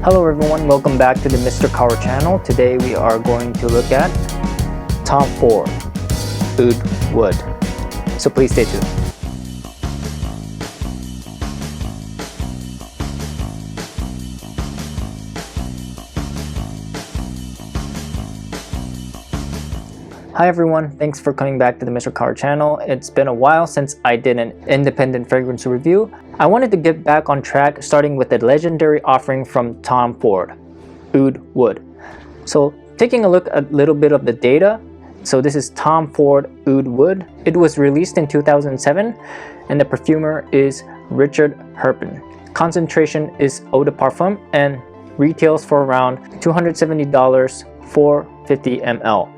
Hello everyone, welcome back to the Mr. Kaur channel. Today we are going to look at Tom Ford OUD Wood. So please stay tuned. Hi everyone, thanks for coming back to the Mr. Kaur channel. It's been a while since I did an independent fragrance review. I wanted to get back on track, starting with the legendary offering from Tom Ford, OUD Wood. So taking a look at a little bit of the data. So this is Tom Ford OUD Wood. It was released in 2007 and the perfumer is Richard Herpen. Concentration is Eau de Parfum and retails for around $270 for 50 ml.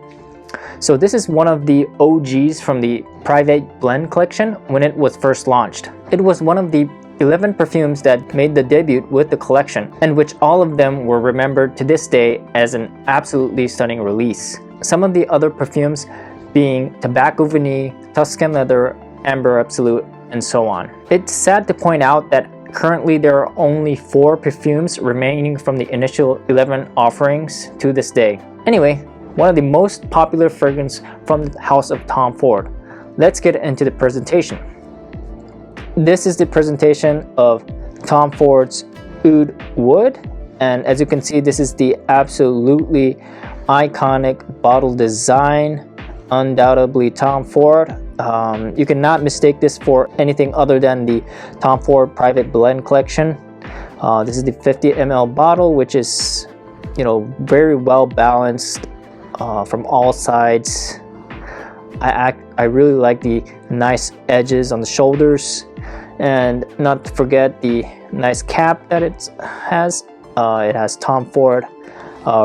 So this is one of the OGs from the private blend collection when it was first launched. It was one of the 11 perfumes that made the debut with the collection, and which all of them were remembered to this day as an absolutely stunning release. Some of the other perfumes being Tobacco Vanille, Tuscan Leather, Amber Absolute, and so on. It's sad to point out that currently there are only 4 perfumes remaining from the initial 11 offerings to this day. Anyway, one of the most popular fragrances from the house of Tom Ford. Let's get into the presentation. This is the presentation of Tom Ford's OUD Wood, and as you can see, this is the absolutely iconic bottle design, undoubtedly Tom Ford. You cannot mistake this for anything other than the Tom Ford private blend collection. This is the 50 ml bottle, which is, very well balanced from all sides. I really like the nice edges on the shoulders, and not to forget the nice cap that it has. It has Tom Ford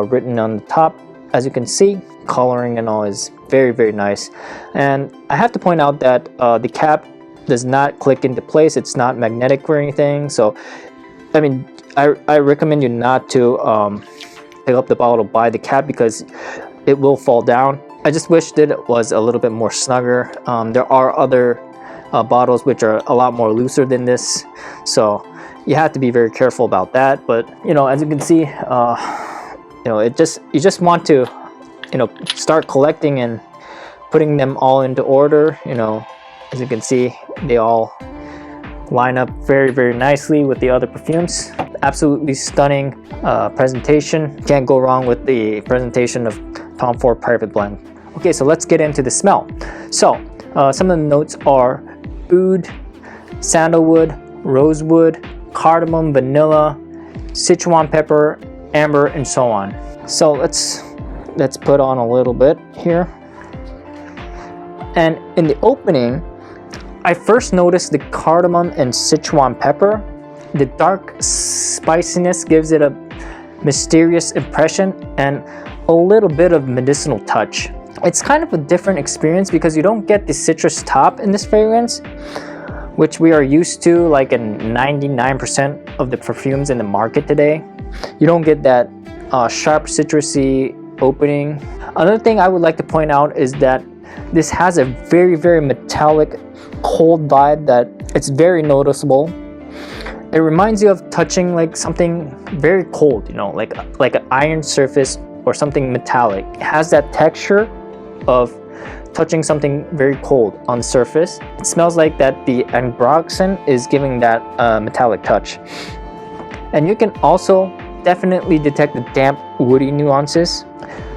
written on the top. As you can see, coloring and all is very, very nice. And I have to point out that the cap does not click into place. It's not magnetic or anything. So, I recommend you not to pick up the bottle by the cap because it will fall down. I just wish that it was a little bit more snugger. There are other bottles which are a lot more looser than this, so you have to be very careful about that. But as you can see, you just want to start collecting and putting them all into order. As you can see, they all line up very, very nicely with the other perfumes. Absolutely stunning presentation. Can't go wrong with the presentation of Tom Ford private blend. Okay, so let's get into the smell. So some of the notes are oud, sandalwood, rosewood, cardamom, vanilla, Sichuan pepper, amber, and so on. So let's put on a little bit here. And in the opening, I first noticed the cardamom and Sichuan pepper. The dark spiciness gives it a mysterious impression and a little bit of medicinal touch. It's kind of a different experience because you don't get the citrus top in this fragrance, which we are used to like in 99% of the perfumes in the market today. You don't get that sharp citrusy opening. Another thing I would like to point out is that this has a very, very metallic, cold vibe that it's very noticeable. It reminds you of touching like something very cold, like an iron surface or something metallic. It has that texture of touching something very cold on the surface. It smells like that the ambroxan is giving that metallic touch. And you can also definitely detect the damp, woody nuances.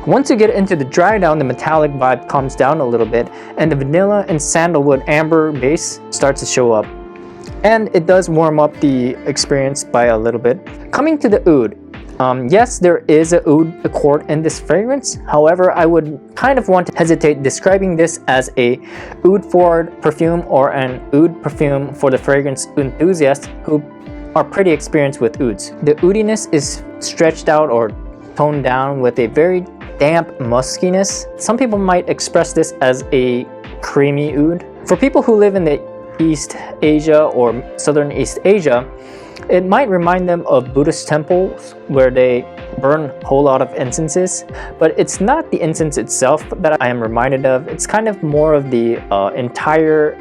Once you get into the Drydown, the metallic vibe comes down a little bit and the vanilla and sandalwood amber base starts to show up. And it does warm up the experience by a little bit. Coming to the oud. Yes, there is a oud accord in this fragrance. However, I would kind of want to hesitate describing this as a oud forward perfume or an oud perfume for the fragrance enthusiasts who are pretty experienced with ouds. The oudiness is stretched out or toned down with a very damp muskiness. Some people might express this as a creamy oud. For people who live in the East Asia or Southern East Asia, it might remind them of Buddhist temples where they burn a whole lot of incenses, but it's not the incense itself that I am reminded of. It's kind of more of the entire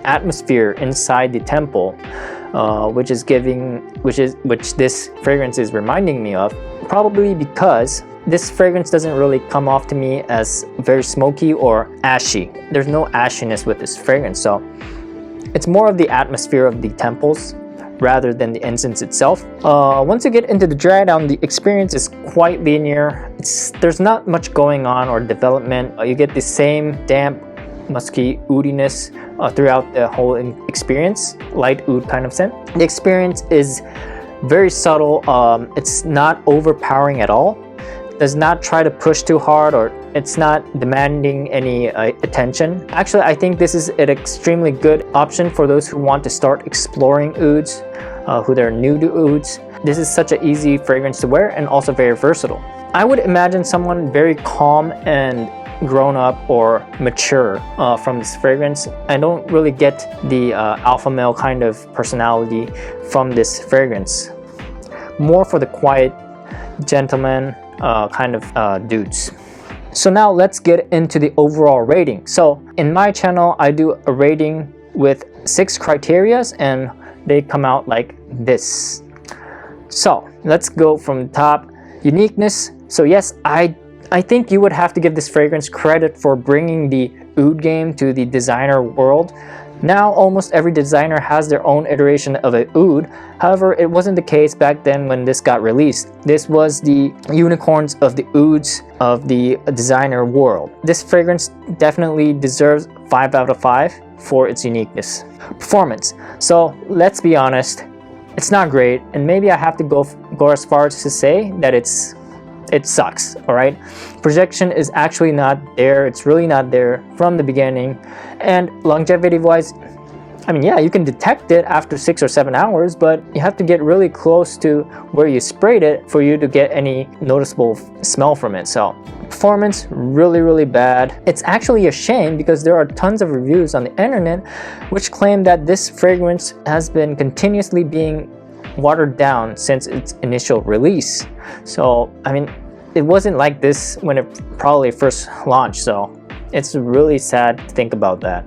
atmosphere inside the temple. which this fragrance is reminding me of. Probably because this fragrance doesn't really come off to me as very smoky or ashy. There's no ashiness with this fragrance, so it's more of the atmosphere of the temples rather than the incense itself. Once you get into the dry down, the experience is quite linear. There's not much going on or development. You get the same damp, musky oudiness throughout the whole experience, light oud kind of scent. The experience is very subtle. It's not overpowering at all. Does not try to push too hard, or it's not demanding any attention. Actually, I think this is an extremely good option for those who want to start exploring ouds, who they're new to ouds. This is such an easy fragrance to wear and also very versatile. I would imagine someone very calm and grown up or mature from this fragrance. I don't really get the alpha male kind of personality from this fragrance. More for the quiet gentleman kind of dudes. So now let's get into the overall rating. So in my channel, I do a rating with 6 criterias and they come out like this. So let's go from the top. Uniqueness. So yes, I think you would have to give this fragrance credit for bringing the oud game to the designer world. Now almost every designer has their own iteration of an oud. However, it wasn't the case back then when this got released. This was the unicorns of the ouds of the designer world. This fragrance definitely deserves 5 out of 5 for its uniqueness. Performance. So let's be honest, it's not great, and maybe I have to go as far as to say that it sucks. All right, projection is actually not there. It's really not there from the beginning. And longevity wise, I mean, yeah, you can detect it after 6 or 7 hours, but you have to get really close to where you sprayed it for you to get any noticeable smell from it. So performance, really bad. It's actually a shame because there are tons of reviews on the internet which claim that this fragrance has been continuously being watered down since its initial release. So I mean, it wasn't like this when it probably first launched, so it's really sad to think about that.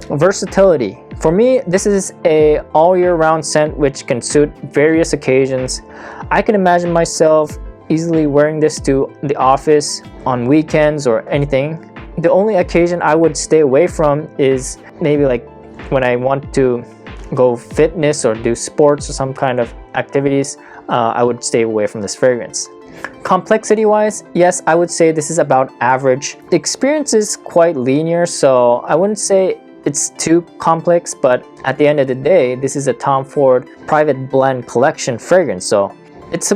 Versatility. For me, this is a all year round scent which can suit various occasions. I can imagine myself easily wearing this to the office on weekends or anything. The only occasion I would stay away from is maybe like when I want to go fitness or do sports or some kind of activities. I would stay away from this fragrance. Complexity wise, yes, I would say this is about average. The experience is quite linear, so I wouldn't say it's too complex, but at the end of the day, this is a Tom Ford private blend collection fragrance, so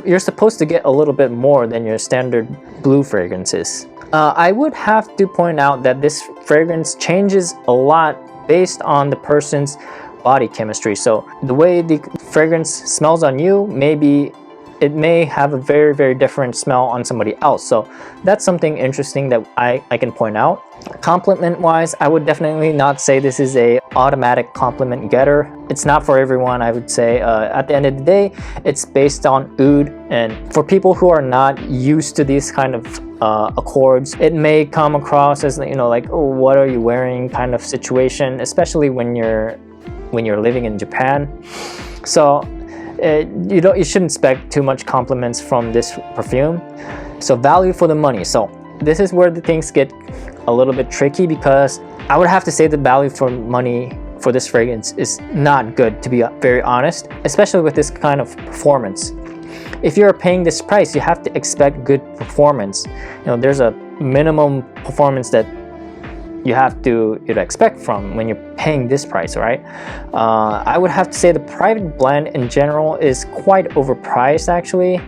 you're supposed to get a little bit more than your standard blue fragrances. I would have to point out that this fragrance changes a lot based on the person's body chemistry. So the way the fragrance smells on you, it may have a very different smell on somebody else. So that's something interesting that I can point out. Compliment wise, I would definitely not say this is a automatic compliment getter. It's not for everyone, I would say. At the end of the day, it's based on oud, and for people who are not used to these kind of accords, it may come across as, you know, like, oh, what are you wearing kind of situation, especially when you're living in Japan. So you shouldn't expect too much compliments from this perfume. So value for the money. So this is where the things get a little bit tricky, because I would have to say the value for money for this fragrance is not good, to be very honest, especially with this kind of performance. If you're paying this price, you have to expect good performance. You know, there's a minimum performance that you have to expect from when you're paying this price, right? I would have to say the private blend in general is quite overpriced actually.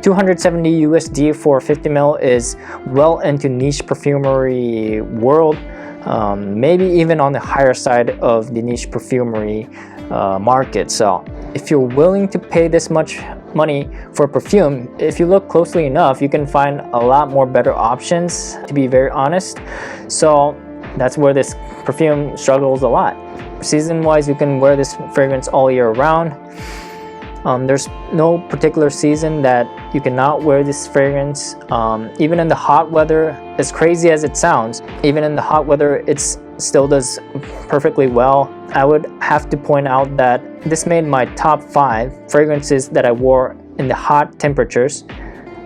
270 USD for 50 ml is well into niche perfumery world, maybe even on the higher side of the niche perfumery market. So if you're willing to pay this much money for a perfume, if you look closely enough, you can find a lot more better options, to be very honest. So that's where this perfume struggles a lot. Season wise, you can wear this fragrance all year round. There's no particular season that you cannot wear this fragrance. Even in the hot weather, as crazy as it sounds, even in the hot weather, it still does perfectly well. I would have to point out that this made my top 5 fragrances that I wore in the hot temperatures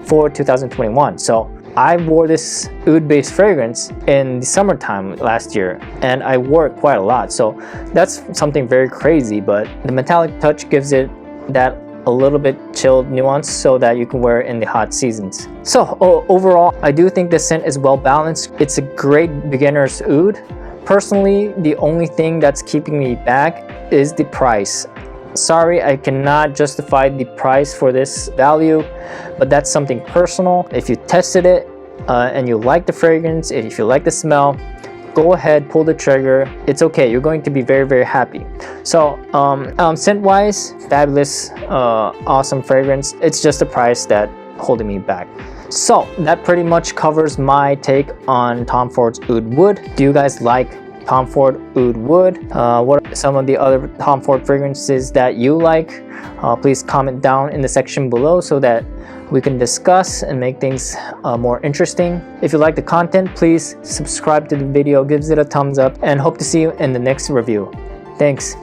for 2021. So I wore this oud based fragrance in the summertime last year, and I wore it quite a lot. So that's something very crazy, but the metallic touch gives it that a little bit chilled nuance so that you can wear it in the hot seasons. So overall, I do think this scent is well balanced. It's a great beginner's oud. Personally, the only thing that's keeping me back is the price. Sorry, I cannot justify the price for this value, but that's something personal. If you tested it and you like the fragrance, if you like the smell, go ahead, pull the trigger. It's okay, you're going to be very, very happy. So scent wise, fabulous, awesome fragrance. It's just the price that holding me back. So that pretty much covers my take on Tom Ford's Oud Wood. Do you guys like Tom Ford Oud Wood? What are some of the other Tom Ford fragrances that you like? Please comment down in the section below so that we can discuss and make things more interesting. If you like the content, please subscribe to the video, give it a thumbs up, and hope to see you in the next review. Thanks.